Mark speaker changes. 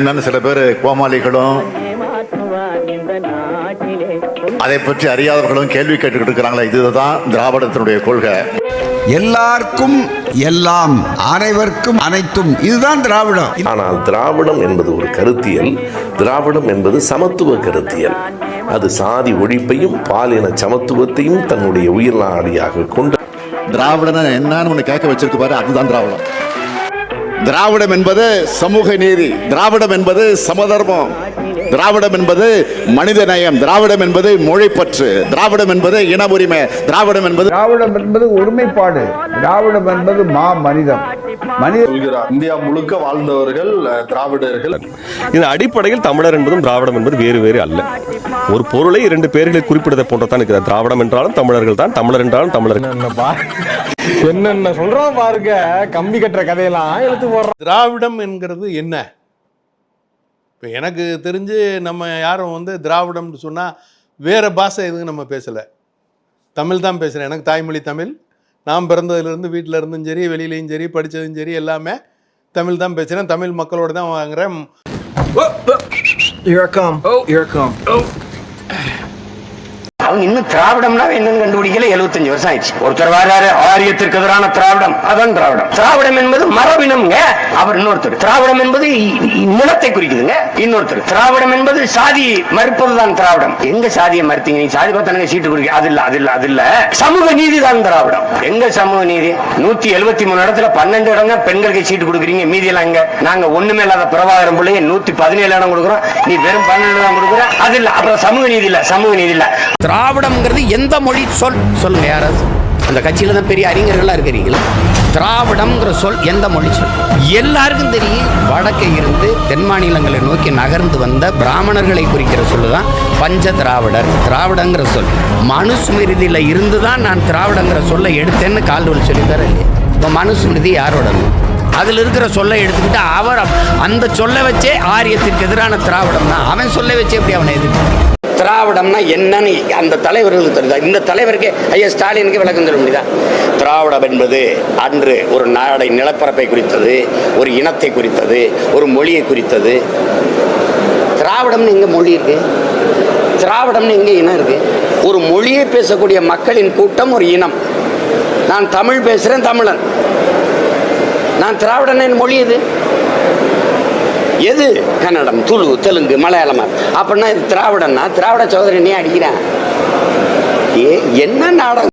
Speaker 1: என்னன்னு சில பேர் கோமாளிகளும் அதை பற்றி அறியாதவர்களும் கேள்வி கேட்டுக்கிட்டு இருக்கிறாங்களா? இதுதான் திராவிடத்தினுடைய கொள்கை.
Speaker 2: எல்லாருக்கும் எல்லாம், அனைவருக்கும் அனைத்தும், இதுதான் திராவிடம்.
Speaker 3: ஆனால் திராவிடம் என்பது ஒரு கருத்தியல். திராவிடம் என்பது சமத்துவ கருத்தியல். அது சாதி ஒழிப்பையும் பாலின சமத்துவத்தையும் தன்னுடைய உயிர்நாடியாக கொண்டு
Speaker 1: திராவிடம் என்னன்னு ஒண்ணு கேட்க வச்சிருக்கு பாரு, அதுதான் திராவிடம். திராவிடம் என்பது சமூக நீதி, திராவிடம் என்பது சமதர்மம், திராவிடம் என்பது மனித நேயம், திராவிடம் என்பது மொழிப்பற்று, திராவிடம் என்பது இன உரிமை, திராவிடம் என்பது
Speaker 2: ஒருமைப்பாடு, திராவிடம் என்பது மனிதம்.
Speaker 4: இந்தியா முழுக்க வாழ்ந்தவர்கள் திராவிடர்கள்.
Speaker 5: இந்த அடிப்படையில் தமிழர் என்பதும் திராவிடம் என்பது வேறு வேறு அல்ல. ஒரு பொருளை இரண்டு பேர்களை குறிப்பிடுவதை போன்றதான் இருக்கிறது. திராவிடம் என்றாலும் தமிழர்கள் தான், தமிழர் என்றாலும் தமிழர்.
Speaker 4: என்னென்ன சொல்றோம் பாருங்க, கம்பி கட்டுற கதையெல்லாம் எடுத்து போடுறோம். திராவிடம் என்கிறது என்ன? இப்போ எனக்கு தெரிஞ்சு நம்ம யாரும் திராவிடம்னு சொன்னால் வேறு பாஷை எதுவும் நம்ம பேசலை, தமிழ் தான் பேசுகிறேன். எனக்கு தாய்மொழி தமிழ். நான் பிறந்ததுலேருந்து வீட்டில் இருந்தும் சரி, வெளியிலையும் சரி, படித்ததும் சரி, எல்லாமே தமிழ் தான் பேசுகிறேன். தமிழ் மக்களோடு தான் வாங்குறேன்.
Speaker 6: அவங்க இன்னும் திராவிடம்னா என்னன்னு கண்டுபிடிக்கல. 75 வருஷம் ஆயிடுச்சு. ஒருத்தர் வர்றாரு, ஆரியத்திற்கு எதிரான திராவிடம், அதான் திராவிடம். திராவிடம் என்பது மரபினம்ங்க. அவர் இன்னொருத்தர். திராவிடம் என்பது நிலத்தை குறிக்குதுங்க. இன்னொருத்தர். திராவிடம் என்பது சாதி மறுப்பதுதான் திராவிடம். எங்க சாதியை மறுத்தீங்க? நீங்க சாதி பார்த்தானுங்க சீட்டு குடிக்க. அது இல்ல சமூக நீதி தான் திராவிடம். எங்க சமூக நீதி? 173 இடத்துல 12 இடம் தான் பெண்களுக்கு சீட்டு கொடுக்குறீங்க. மீதி எல்லாம் எங்க? நாங்க ஒண்ணுமே இல்லாத பிரபாகரம் பிள்ளைய 117 இடம் கொடுக்குறோம், நீ வெறும் 12 தான் கொடுக்குற. அது இல்ல. அப்புறம் சமூக நீதி இல்ல, சமூக நீதி இல்ல. திராவிடம்ங்கிறது எந்த மொழி சொல்? சொல்லுங்க யாராவது. அந்த கட்சியில தான் பெரிய அறிஞர்களா இருக்கிறீங்களா? திராவிடம்ங்கிற சொல் எந்த மொழி சொல்? எல்லாருக்கும் தெரியும். வடக்கே இருந்து தென் மாநிலங்களை நோக்கி நகர்ந்து வந்த பிராமணர்களை குறிக்கிற சொல்லுதான் பஞ்ச திராவிடர். திராவிடங்கிற சொல் மனுஸ்மிருதியில இருந்து தான் நான் திராவிடங்கிற சொல்லை எடுத்தேன்னு கால்டுவல் சொல்லித்தார இல்லையா? இப்போ மனுஸ்மிருதி யாரோட? அதில் இருக்கிற சொல்லை எடுத்துக்கிட்டு அவர் அந்த சொல்லை வச்சே ஆரியத்திற்கு எதிரான திராவிடம்னா அவன் சொல்லை வச்சே எப்படி அவனை எதிர்த்து? திராவிடம்னா என்னன்னு அந்த தலைவர்களுக்கு தெரியுதா? இந்த தலைவருக்கு ஐயா ஸ்டாலினுக்கு விளக்கம் சொல்ல முடியுதா? திராவிடம் என்பது அன்று ஒரு நாடை நிலப்பரப்பை குறித்தது, ஒரு இனத்தை குறித்தது, ஒரு மொழியை குறித்தது. திராவிடம்னு எங்க மொழி இருக்கு? திராவிடம்னு எங்க இனம் இருக்கு? ஒரு மொழியை பேசக்கூடிய மக்களின் கூட்டம் ஒரு இனம். நான் தமிழ் பேசுறேன், தமிழன். நான் திராவிடன் மொழி எது? கன்னடம், துளு, தெலுங்கு, மலையாளமா? அப்படின்னா இது திராவிடன்னா திராவிட சோதரனே அடிக்கிறேன். என்ன நாடகம்?